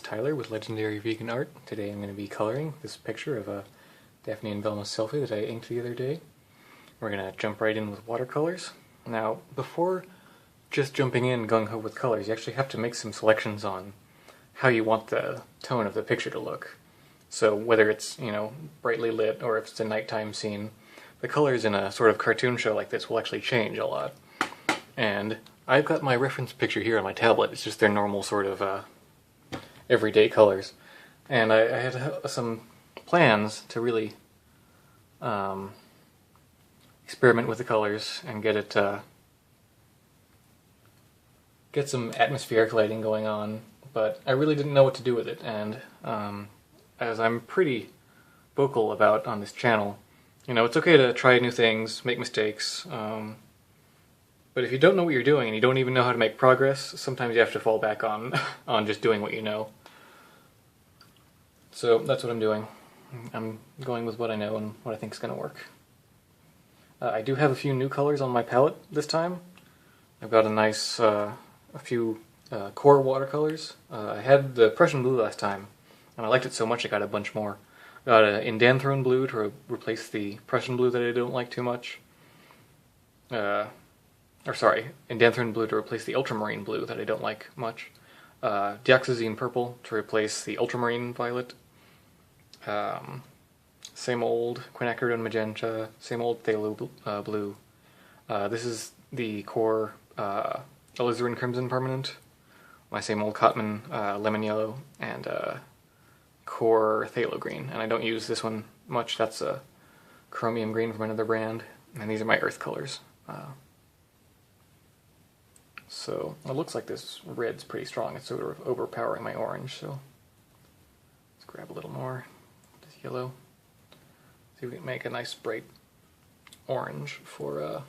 is Tyler with Legendary Vegan Art. Today I'm going to be coloring this picture of a Daphne and Velma selfie that I inked the other day. We're going to jump right in with watercolors. Now, before just jumping in gung-ho with colors, you actually have to make some selections on how you want the tone of the picture to look. So whether it's, brightly lit or if it's a nighttime scene, the colors in a sort of cartoon show like this will actually change a lot. And I've got my reference picture here on my tablet. It's just their normal sort of everyday colors. And I had some plans to really experiment with the colors and get some atmospheric lighting going on, but I really didn't know what to do with it. And as I'm pretty vocal about on this channel, it's okay to try new things, make mistakes, but if you don't know what you're doing and you don't even know how to make progress, sometimes you have to fall back on just doing what you know. So that's what I'm doing. I'm going with what I know and what I think is going to work. I do have a few new colors on my palette this time. I've got a few core watercolors. I had the Prussian blue last time, and I liked it so much I got a bunch more. Got an Indanthrone blue to replace the Prussian blue that I don't like too much. Indanthrone blue to replace the ultramarine blue that I don't like much. Dioxazine purple to replace the ultramarine violet. Same old quinacridone magenta, same old phthalo blue. This is the core alizarin crimson permanent. My same old Cotman lemon yellow, and core phthalo green. And I don't use this one much. That's a chromium green from another brand. And these are my earth colors. So it looks like this red's pretty strong. It's sort of overpowering my orange, so let's grab a little more of this yellow. See if we can make a nice bright orange for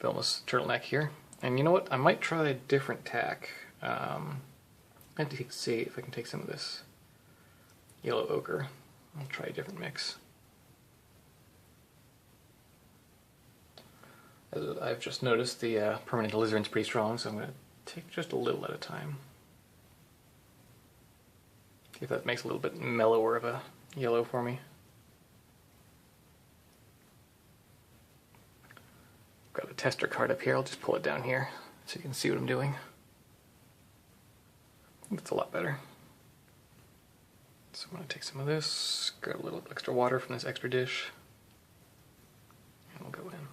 Velma's turtleneck here. And you know what? I might try a different tack. I have to see if I can take some of this yellow ochre. I'll try a different mix. I've just noticed the permanent alizarin's pretty strong, so I'm going to take just a little at a time. See if that makes a little bit mellower of a yellow for me. I've got a tester card up here. I'll just pull it down here so you can see what I'm doing. I think that's a lot better. So I'm going to take some of this, grab a little extra water from this extra dish, and we'll go in.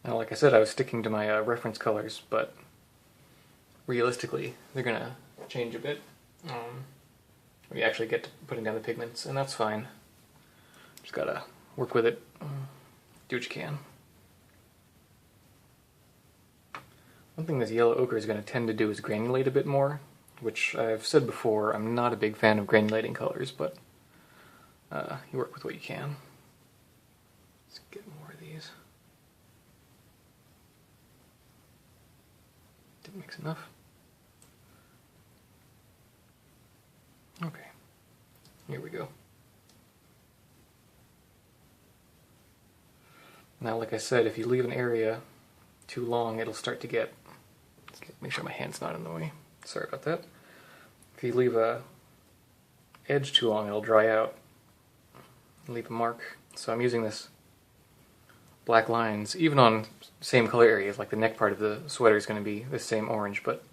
Now, like I said, I was sticking to my reference colors, but realistically, they're going to change a bit. We actually get to putting down the pigments, and that's fine. Just got to work with it, do what you can. One thing this yellow ochre is going to tend to do is granulate a bit more, which I've said before, I'm not a big fan of granulating colors, but you work with what you can. Let's get more of these. Didn't mix enough. Okay, here we go. Now, like I said, if you leave an area too long, it'll start to get... Make sure my hand's not in the way. Sorry about that. If you leave a edge too long, it'll dry out and leave a mark. So I'm using this black lines, even on same color areas, like the neck part of the sweater is going to be the same orange, but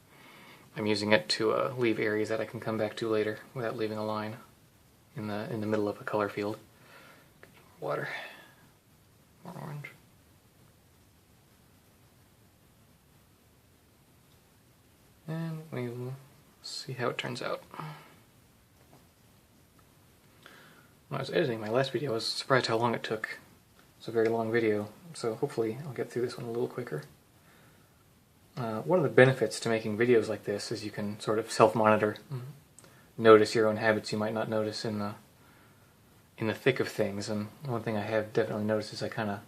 I'm using it to leave areas that I can come back to later without leaving a line in the middle of a color field. Water. More orange. And we will see how it turns out. When I was editing my last video, I was surprised how long it took. It's a very long video, so hopefully I'll get through this one a little quicker. One of the benefits to making videos like this is you can sort of self-monitor, notice your own habits you might not notice in the thick of things. And one thing I have definitely noticed is I kind of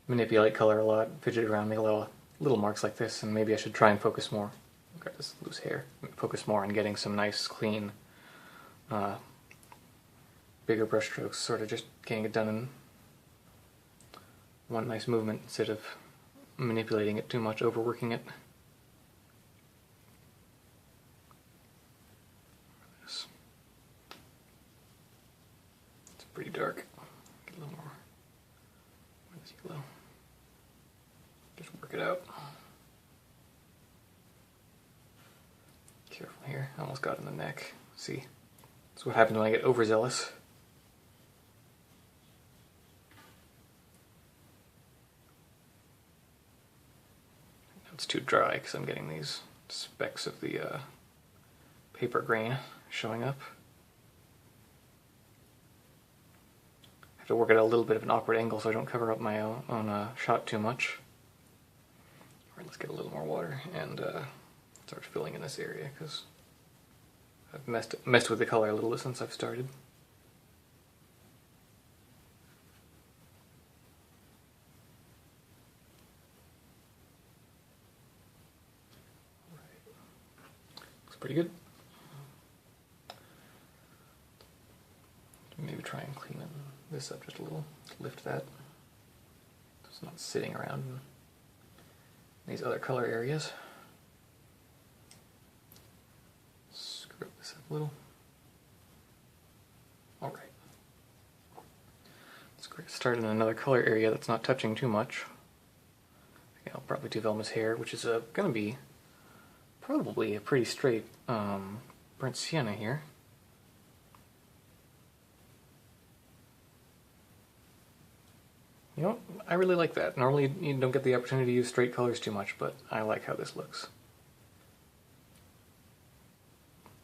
manipulate color a lot, fidget around, make little marks like this, and maybe I should try and focus more. I've got this loose hair. Focus more on getting some nice, clean, bigger brush strokes, sort of just getting it done in one nice movement instead of manipulating it too much, overworking it. It's pretty dark. Get a little more. Where's yellow? Just work it out. Careful here. I almost got in the neck. See? That's what happens when I get overzealous. It's too dry because I'm getting these specks of the paper grain showing up. I have to work at a little bit of an awkward angle so I don't cover up my own shot too much. Alright, let's get a little more water and start filling in this area because I've messed with the color a little bit since I've started. Pretty good. Maybe try and clean this up just a little. Lift that. So it's not sitting around in these other color areas. Screw this up a little. Alright. Let's start in another color area that's not touching too much. Again, I'll probably do Velma's hair, which is going to be probably a pretty straight burnt sienna here. You know, I really like that. Normally you don't get the opportunity to use straight colors too much, but I like how this looks.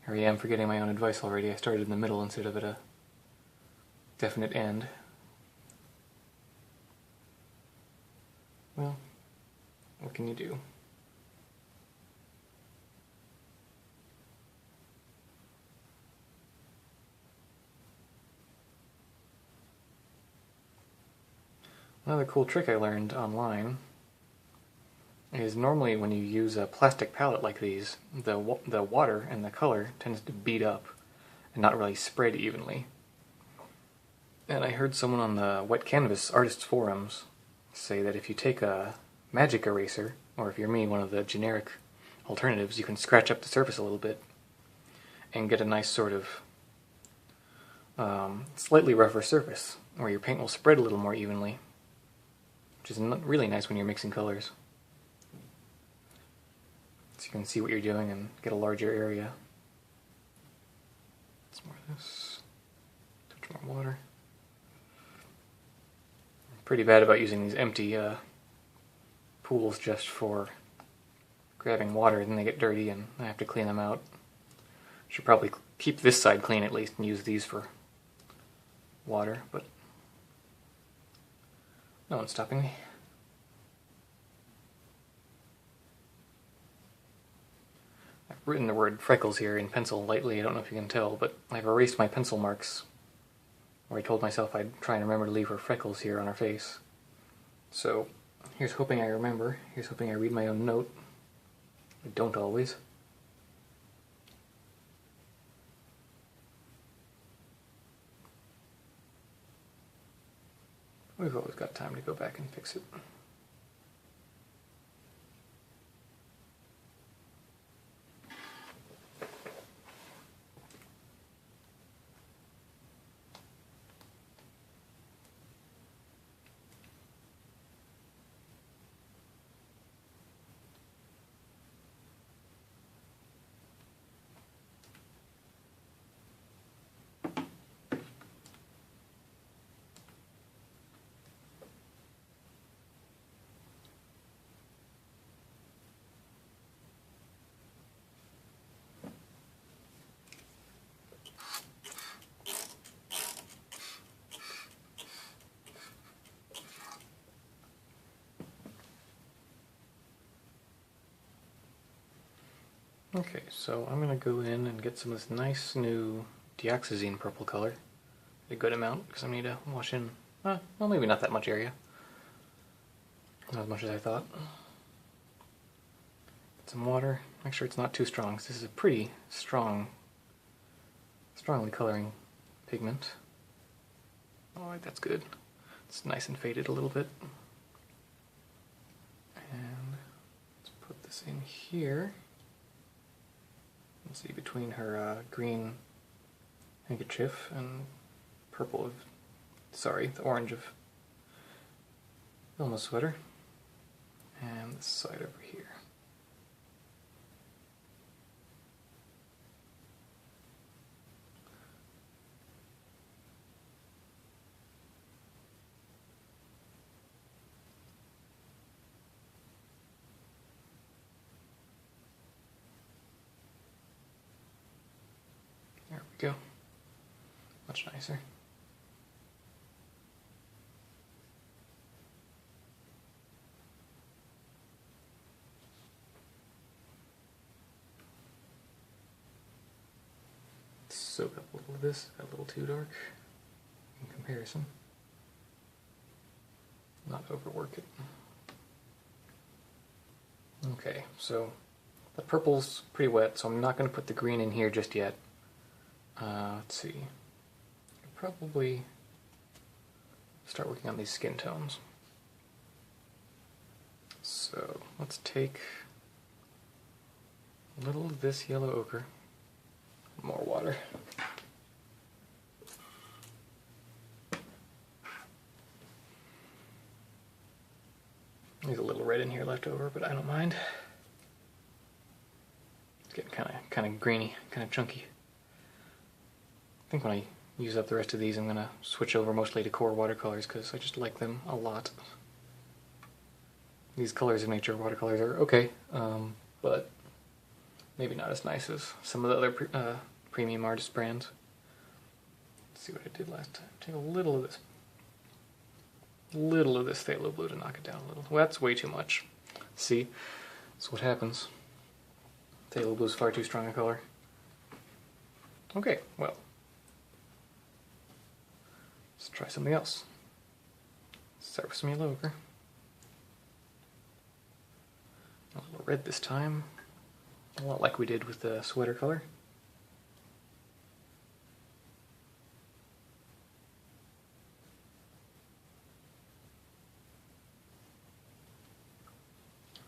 Here I am forgetting my own advice already. I started in the middle instead of at a definite end. Well, what can you do? Another cool trick I learned online is normally when you use a plastic palette like these, the water and the color tends to bead up and not really spread evenly. And I heard someone on the wet canvas artists forums say that if you take a magic eraser, or if you're me, one of the generic alternatives, you can scratch up the surface a little bit and get a nice sort of slightly rougher surface where your paint will spread a little more evenly. Which is really nice when you're mixing colors. So you can see what you're doing and get a larger area. Some more of this. Touch more water. I'm pretty bad about using these empty pools just for grabbing water, then they get dirty and I have to clean them out. Should probably keep this side clean at least and use these for water, but no one's stopping me. I've written the word freckles here in pencil lightly, I don't know if you can tell, but I've erased my pencil marks where I told myself I'd try and remember to leave her freckles here on her face. So, here's hoping I remember. Here's hoping I read my own note. I don't always. We've always got time to go back and fix it. Okay, so I'm going to go in and get some of this nice new deoxazine purple color. A good amount, because I need to wash in, well maybe not that much area. Not as much as I thought. Get some water, make sure it's not too strong, because this is a pretty strongly coloring pigment. Alright, that's good. It's nice and faded a little bit. this in here. Let's see, between her green handkerchief and purple of, sorry, the orange of Velma's sweater. And this side over here. There we go. Much nicer. Soak up a little of this, a little too dark in comparison. Not overwork it. Okay, so the purple's pretty wet, so I'm not going to put the green in here just yet. Let's see. I'll probably start working on these skin tones. So let's take a little of this yellow ochre, more water. There's a little red in here left over, but I don't mind. It's getting kind of greeny, kind of chunky. I think when I use up the rest of these, I'm gonna switch over mostly to core watercolors because I just like them a lot. These colors of nature watercolors are okay, but maybe not as nice as some of the other premium artist brands. Let's see what I did last time. Take a little of this phthalo blue to knock it down a little. Well, that's way too much. See? That's what happens. Phthalo blue is far too strong a color. Okay, well. Let's try something else. Start with some yellow ochre. A little red this time. A lot like we did with the sweater color.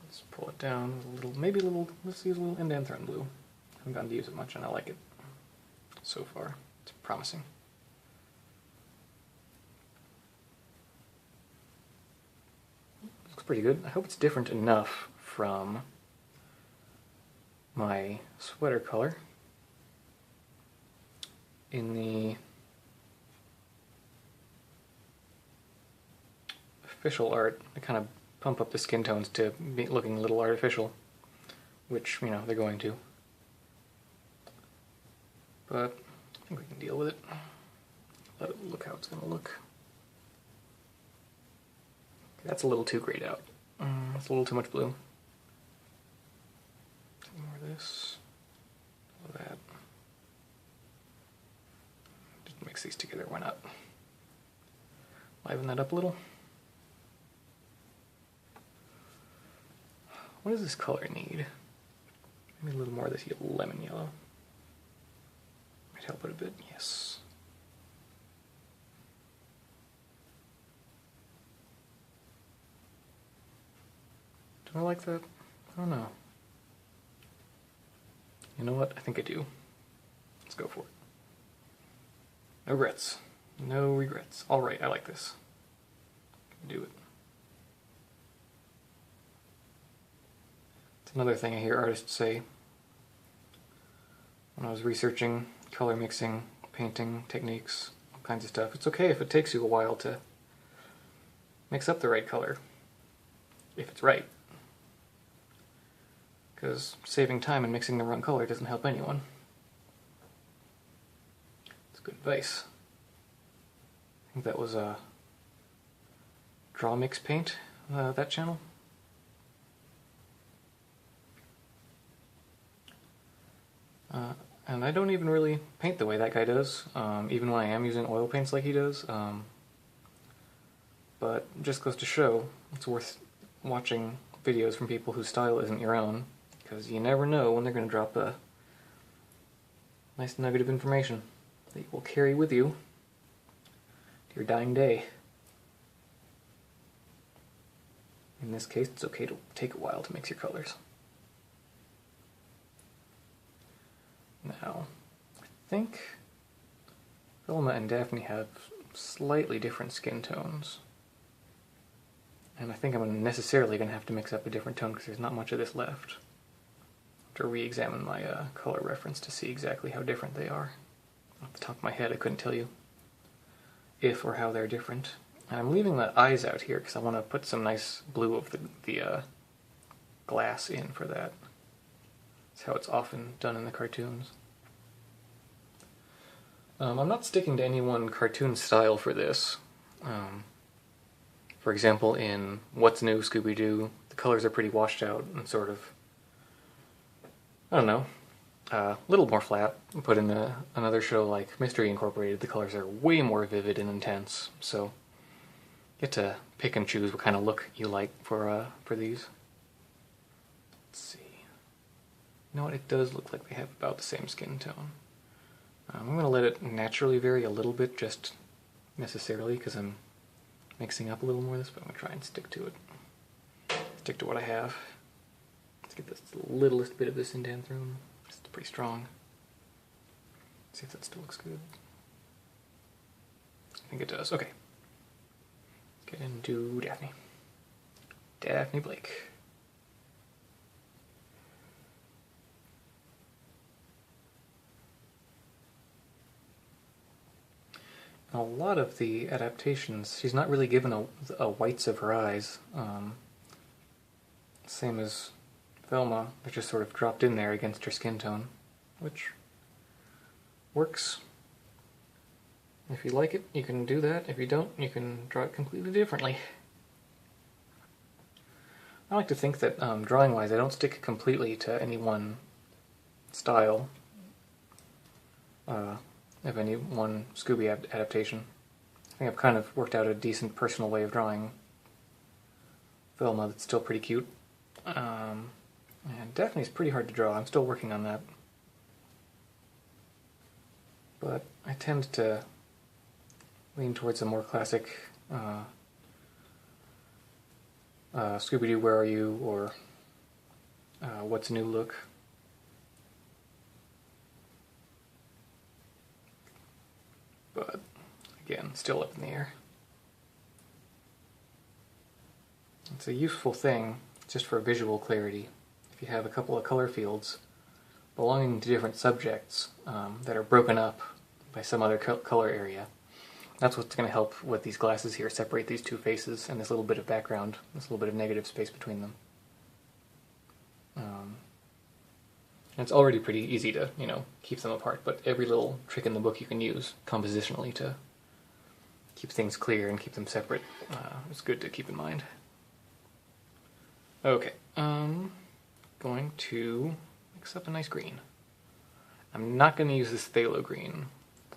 Let's pull it down with a little, maybe a little, let's use a little Indanthrone blue. I haven't gotten to use it much and I like it so far. It's promising. Looks pretty good. I hope it's different enough from my sweater color. In the official art, I kind of pump up the skin tones to be looking a little artificial, which, you know, they're going to. But I think we can deal with it. Let it look how it's going to look. Okay, that's a little too grayed out. That's a little too much blue. More of this, all of that. Just mix these together, why not? Liven that up a little. What does this color need? Maybe a little more of this lemon yellow. Might help it a bit, yes. Do I like that? I don't know. You know what? I think I do. Let's go for it. No regrets. No regrets. Alright, I like this. Do it. It's another thing I hear artists say when I was researching color mixing, painting techniques, all kinds of stuff. It's okay if it takes you a while to mix up the right color, if it's right. Because saving time and mixing the wrong color doesn't help anyone. It's good advice. I think that was a Draw Mix Paint, that channel. And I don't even really paint the way that guy does, even when I am using oil paints like he does. But it just goes to show it's worth watching videos from people whose style isn't your own, because you never know when they're going to drop a nice nugget of information that you will carry with you to your dying day. In this case, it's okay to take a while to mix your colors. Now, I think Velma and Daphne have slightly different skin tones. And I think I'm necessarily going to have to mix up a different tone because there's not much of this left. I have to re-examine my color reference to see exactly how different they are. Off the top of my head, I couldn't tell you if or how they're different. And I'm leaving the eyes out here because I want to put some nice blue of the glass in for that. That's how it's often done in the cartoons. I'm not sticking to any one cartoon style for this. For example, in What's New, Scooby-Doo, the colors are pretty washed out and sort of, I don't know, a little more flat. But in another show like Mystery Incorporated, the colors are way more vivid and intense, so you get to pick and choose what kind of look you like for these. Let's see. You know what, it does look like they have about the same skin tone. I'm going to let it naturally vary a little bit, just necessarily, because I'm mixing up a little more of this, but I'm going to try and stick to it. Stick to what I have. Let's get this littlest bit of this indent-through. It's pretty strong. See if that still looks good. I think it does. Okay. Get into Daphne. Daphne Blake. A lot of the adaptations, she's not really given a whites of her eyes. Same as Velma, they're just sort of dropped in there against her skin tone, which works. If you like it, you can do that. If you don't, you can draw it completely differently. I like to think that drawing-wise, I don't stick completely to any one style. Of any one Scooby adaptation. I think I've kind of worked out a decent personal way of drawing Velma that's still pretty cute. And Daphne's pretty hard to draw. I'm still working on that. But I tend to lean towards a more classic Scooby-Doo, Where Are You? Or What's New look. But, again, still up in the air. It's a useful thing, just for visual clarity. If you have a couple of color fields belonging to different subjects that are broken up by some other color area, that's what's going to help with these glasses here, separate these two faces and this little bit of background, this little bit of negative space between them. And it's already pretty easy to, keep them apart, but every little trick in the book you can use compositionally to keep things clear and keep them separate is good to keep in mind. Okay, going to mix up a nice green. I'm not going to use this phthalo green.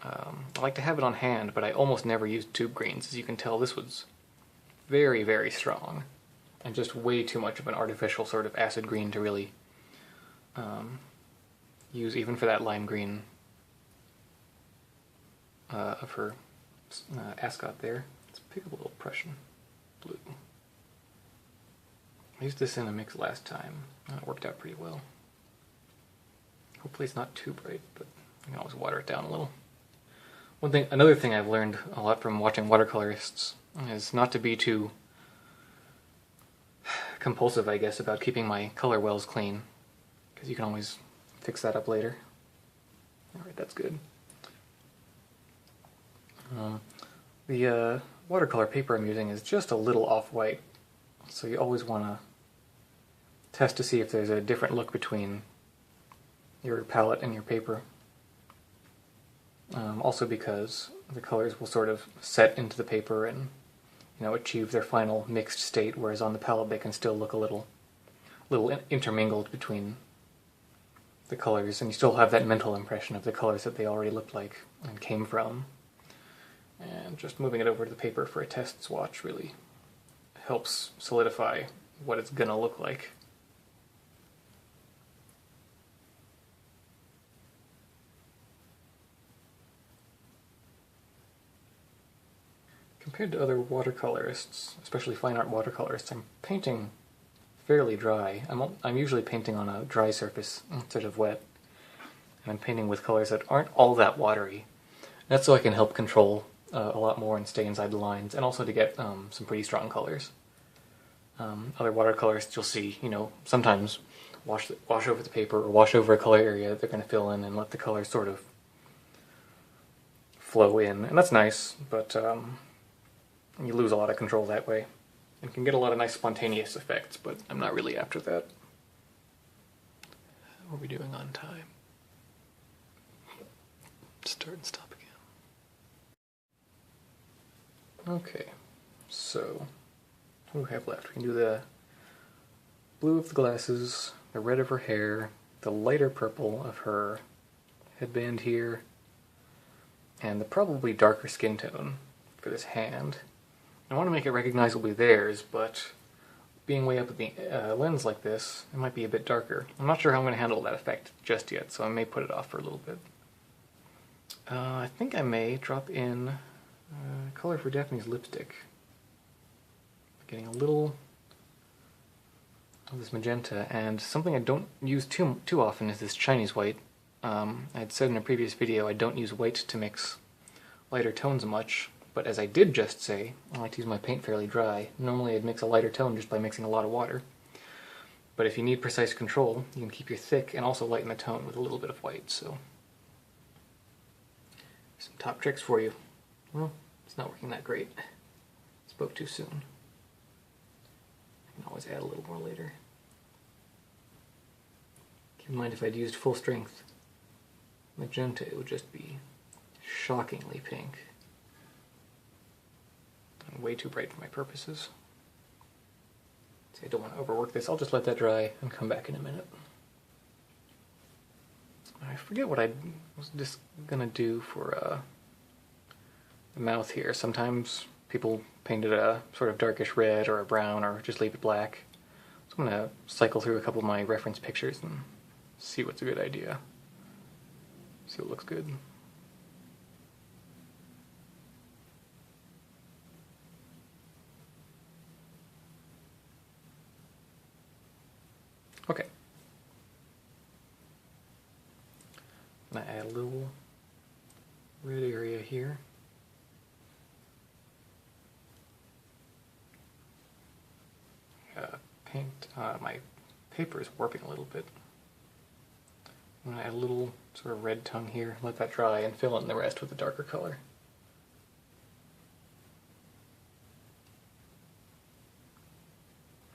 I like to have it on hand, but I almost never use tube greens. As you can tell, this was very, very strong, and just way too much of an artificial sort of acid green to really use even for that lime green of her ascot there. Let's pick up a little Prussian blue. I used this in a mix last time. It worked out pretty well. Hopefully it's not too bright, but you can always water it down a little. Another thing I've learned a lot from watching watercolorists is not to be too compulsive, I guess, about keeping my color wells clean, because you can always fix that up later. Alright, that's good. The watercolor paper I'm using is just a little off-white, so you always want to test to see if there's a different look between your palette and your paper. Also because the colors will sort of set into the paper and achieve their final mixed state, whereas on the palette they can still look a little intermingled between the colors, and you still have that mental impression of the colors that they already looked like and came from. And just moving it over to the paper for a test swatch really helps solidify what it's gonna look like. Compared to other watercolorists, especially fine art watercolorists, I'm painting fairly dry. I'm usually painting on a dry surface instead of wet. And I'm painting with colors that aren't all that watery. That's so I can help control a lot more and stay inside the lines, and also to get some pretty strong colors. Other watercolorists you'll see, sometimes wash over the paper or wash over a color area that they're going to fill in and let the colors sort of flow in. And that's nice, but you lose a lot of control that way. And can get a lot of nice spontaneous effects, but I'm not really after that. How are we doing on time? Start and stop again. Okay, so what do we have left? We can do the blue of the glasses, the red of her hair, the lighter purple of her headband here, and the probably darker skin tone for this hand. I want to make it recognizably theirs, but being way up at the lens like this, it might be a bit darker. I'm not sure how I'm going to handle that effect just yet, so I may put it off for a little bit. I think I may drop in color for Daphne's lipstick. Getting a little of this magenta, and something I don't use too often is this Chinese white. I had said in a previous video I don't use white to mix lighter tones much, but as I did just say, I like to use my paint fairly dry. Normally I'd mix a lighter tone just by mixing a lot of water. But if you need precise control, you can keep your thick and also lighten the tone with a little bit of white, so. Some top tricks for you. Well, it's not working that great. Spoke too soon. I can always add a little more later. Keep in mind if I'd used full strength magenta, it would just be shockingly pink. And way too bright for my purposes. See, I don't want to overwork this. I'll just let that dry and come back in a minute. I forget what I was just gonna do for the mouth here. Sometimes people paint it a sort of darkish red or a brown or just leave it black. So I'm gonna cycle through a couple of my reference pictures and see what's a good idea. See what looks good. Okay. I'm gonna add a little red area here. My paper is warping a little bit. I'm gonna add a little sort of red tongue here, let that dry, and fill in the rest with a darker color.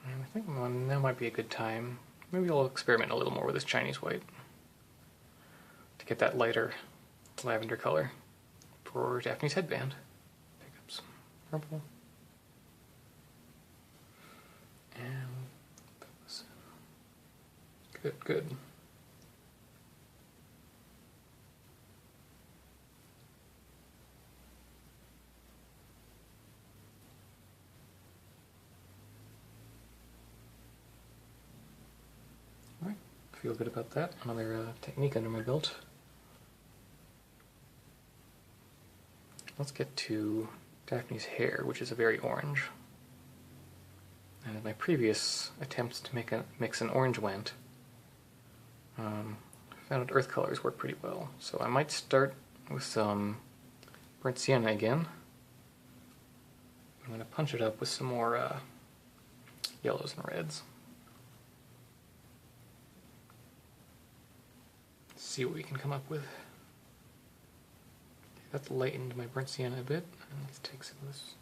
And I think now might be a good time. Maybe I'll experiment a little more with this Chinese white to get that lighter lavender color for Daphne's headband. Pick up some purple. And put this in. Good, good. Alright, feel good about that. Another technique under my belt. Let's get to Daphne's hair, which is a very orange. And in my previous attempts to mix an orange went, I found that earth colors work pretty well. So I might start with some burnt sienna again. I'm going to punch it up with some more yellows and reds. See what we can come up with. That's lightened my burnt sienna a bit. And let's take some of this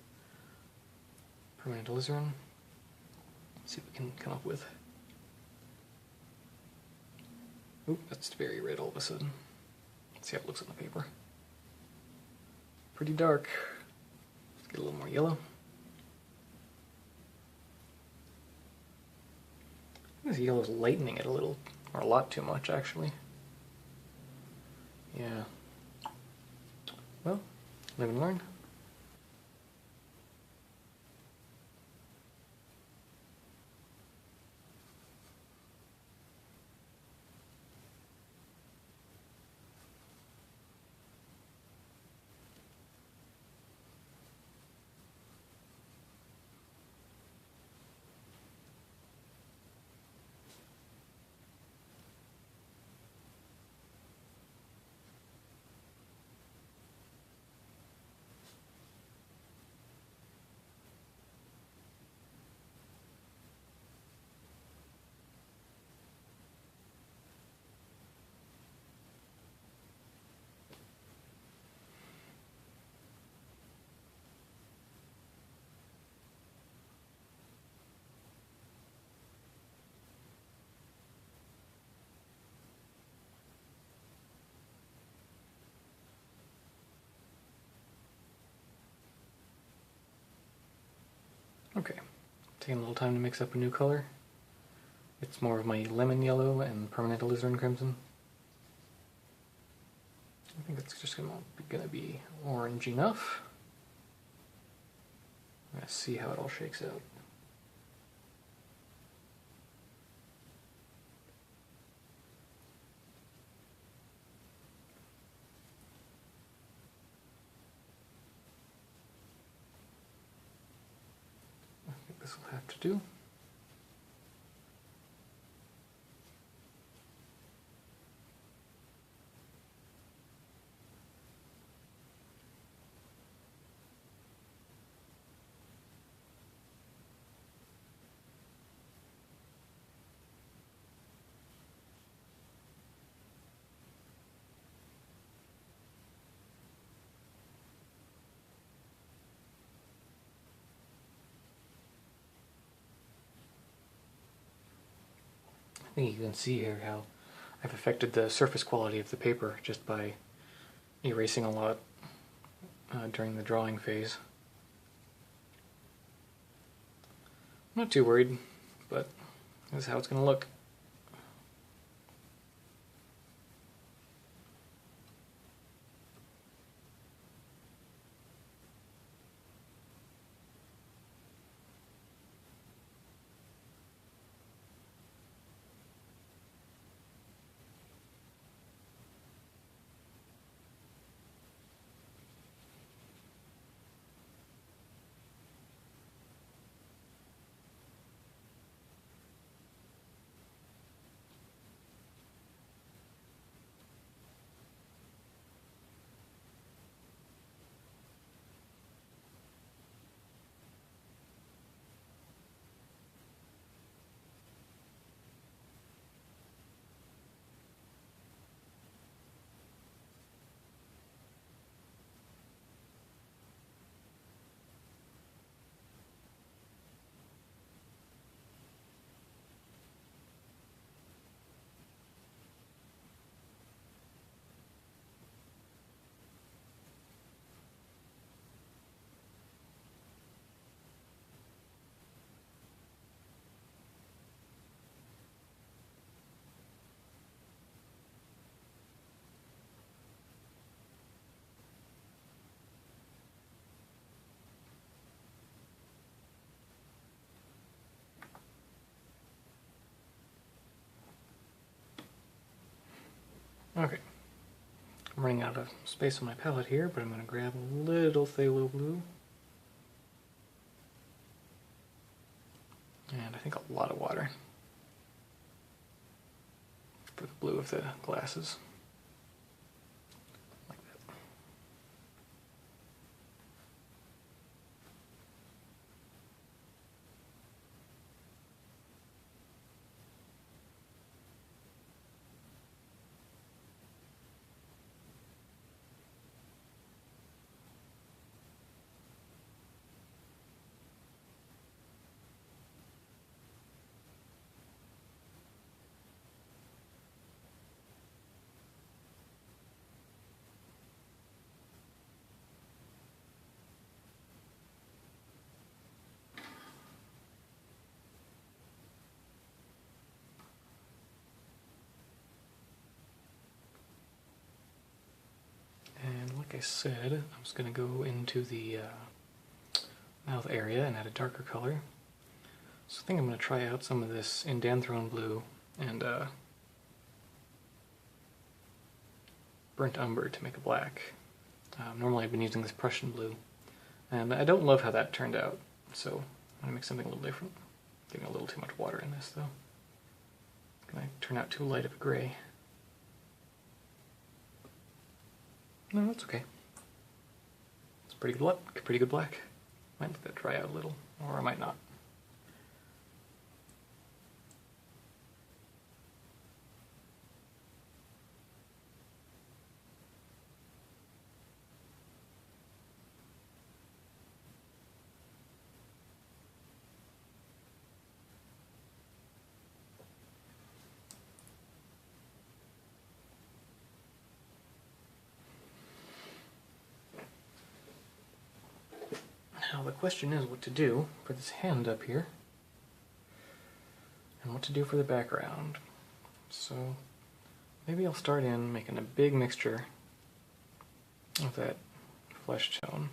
permanent alizarin. See what we can come up with. Oop, that's very red all of a sudden. Let's see how it looks on the paper. Pretty dark. Let's get a little more yellow. This yellow is lightening it a little, or a lot too much actually. Yeah. Well, live and learn. Okay, taking a little time to mix up a new color. It's more of my lemon yellow and permanent alizarin crimson. I think it's just gonna be orange enough. I'm gonna see how it all shakes out. I think this will have to do. I think you can see here how I've affected the surface quality of the paper just by erasing a lot during the drawing phase. I'm not too worried, but this is how it's going to look. Okay, I'm running out of space on my palette here, but I'm going to grab a little phthalo blue. And I think a lot of water for the blue of the glasses. Like that. And like I said, I'm just going to go into the mouth area and add a darker color. So I think I'm going to try out some of this Indanthrone blue and burnt umber to make a black. Normally I've been using this Prussian blue, and I don't love how that turned out, so I'm going to make something a little different. Getting a little too much water in this though. It's going to turn out too light of a gray. No, that's okay. It's pretty good black. Might let that dry out a little, or I might not. Now the question is what to do for this hand up here, and what to do for the background. So maybe I'll start in making a big mixture of that flesh tone.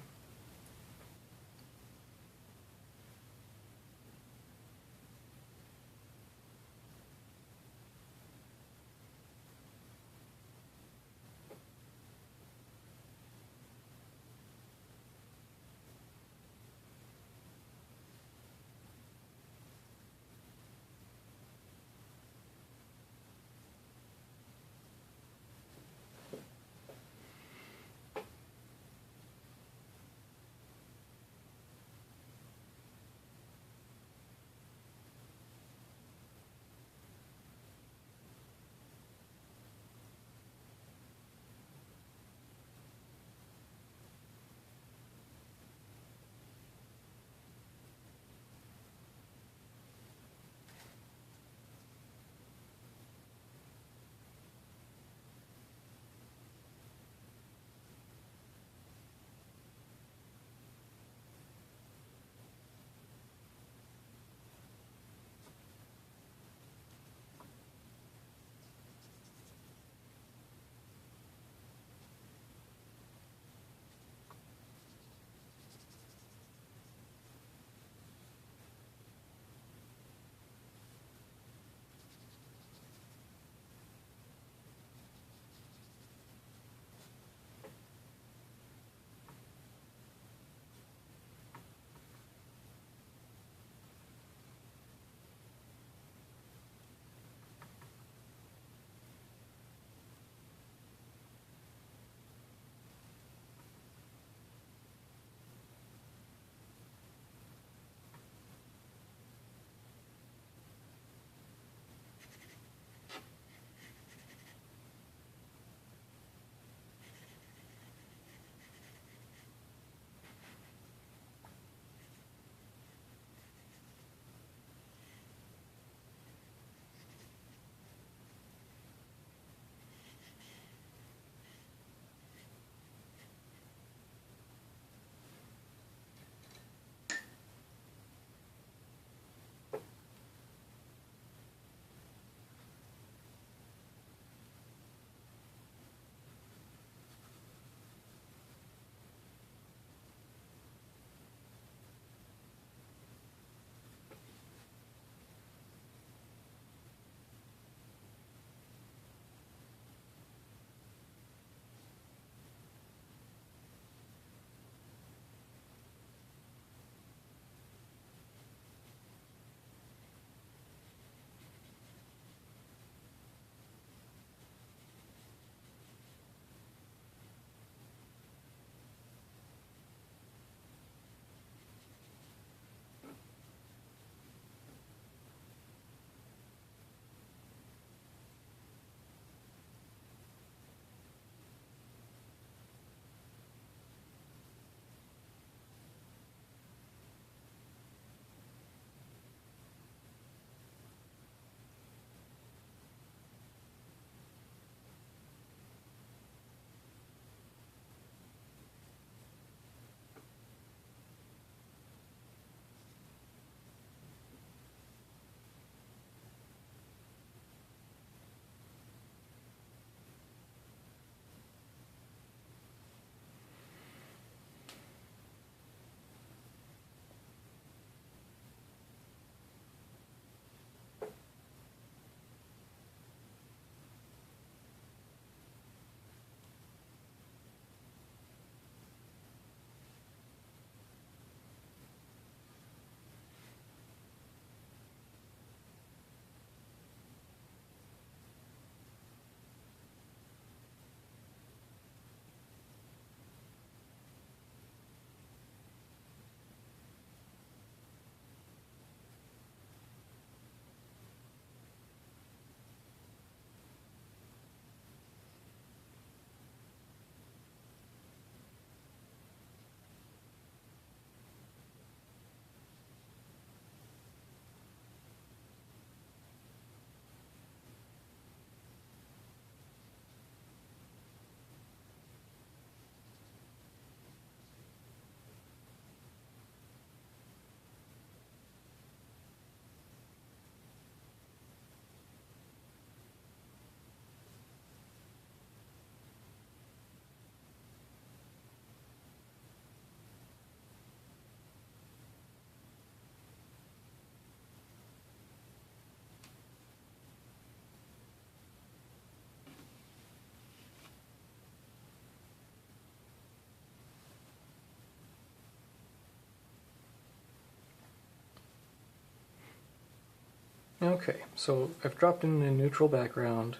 Okay, so I've dropped in a neutral background,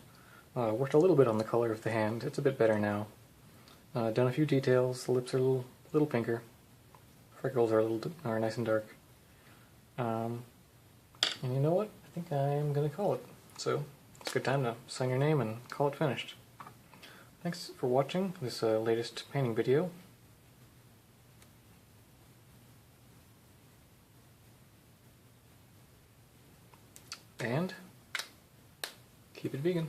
worked a little bit on the color of the hand. It's a bit better now. Done a few details. The lips are a little pinker. Freckles are nice and dark. And you know what? I think I'm gonna call it. So it's a good time to sign your name and call it finished. Thanks for watching this latest painting video. And keep it vegan.